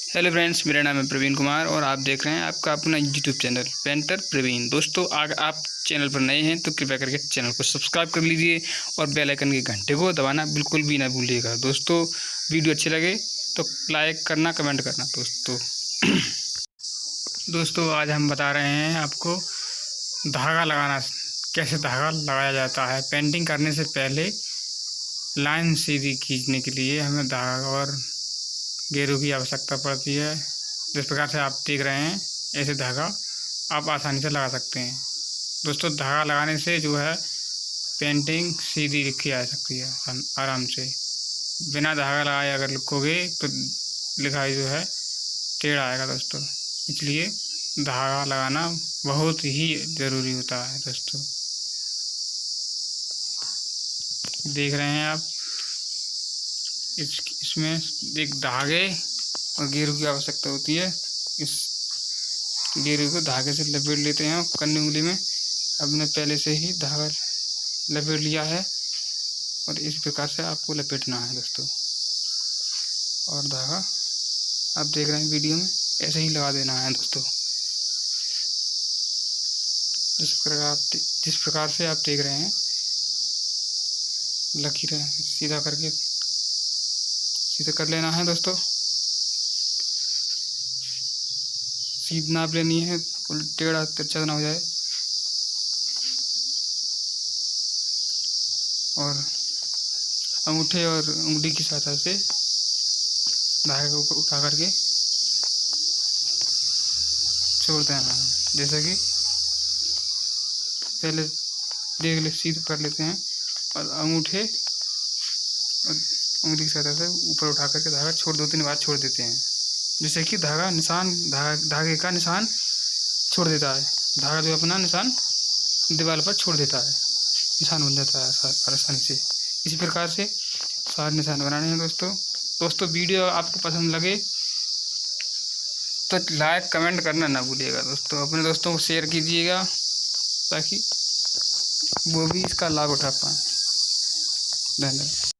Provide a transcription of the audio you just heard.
Hello friends, मेरा नाम है प्रवीण कुमार और आप देख रहे हैं आपका अपना यूट्यूब चैनल पेंटर प्रवीण। दोस्तों, अगर आप चैनल पर नए हैं तो कृपया करके चैनल को सब्सक्राइब कर लीजिए और बेल आइकन के घंटे को दबाना बिल्कुल भी ना भूलिएगा। दोस्तों, वीडियो अच्छी लगे तो लाइक करना, कमेंट करना। दोस्तों आज हम बता रहे हैं आपको धागा लगाना, कैसे धागा लगाया जाता है। पेंटिंग करने से पहले लाइन सीधी खींचने के लिए हमें धागा और गेरू की आवश्यकता पड़ती है। जिस प्रकार से आप देख रहे हैं, ऐसे धागा आप आसानी से लगा सकते हैं। दोस्तों, धागा लगाने से जो है पेंटिंग सीधी लिखी जा सकती है आराम से। बिना धागा लगाए अगर लिखोगे तो लिखाई जो है टेढ़ा आएगा दोस्तों। इसलिए धागा लगाना बहुत ही ज़रूरी होता है। दोस्तों देख रहे हैं आप, इसमें एक धागे और गेरू की आवश्यकता होती है। इस गेरू को धागे से लपेट लेते हैं। कन्नी उंगली में हमने पहले से ही धागा लपेट लिया है और इस प्रकार से आपको लपेटना है दोस्तों। और धागा आप देख रहे हैं वीडियो में, ऐसे ही लगा देना है दोस्तों। जिस प्रकार से आप देख रहे हैं, लकीर सीधा करके सीधा कर लेना है दोस्तों। सीध नाप लेनी है, टेढ़ा तिरछा ना हो जाए। और अंगूठे और उंगली की सहायता से धागे को उठा करके छोड़ देना है। जैसे कि पहले देख ले, सीधा कर लेते हैं और अंगूठे और उंगली की सहायता से ऊपर उठा करके धागा छोड़ 2-3 बार छोड़ देते हैं, जिससे कि धागे का निशान छोड़ देता है। धागा जो अपना निशान दीवार पर छोड़ देता है, निशान बन जाता है आसानी से। इसी प्रकार से सारे निशान बनाने हैं दोस्तों। वीडियो आपको पसंद लगे तो लाइक कमेंट करना ना भूलिएगा दोस्तों। अपने दोस्तों को शेयर कीजिएगा ताकि वो भी इसका लाभ उठा पाएँ। धन्यवाद।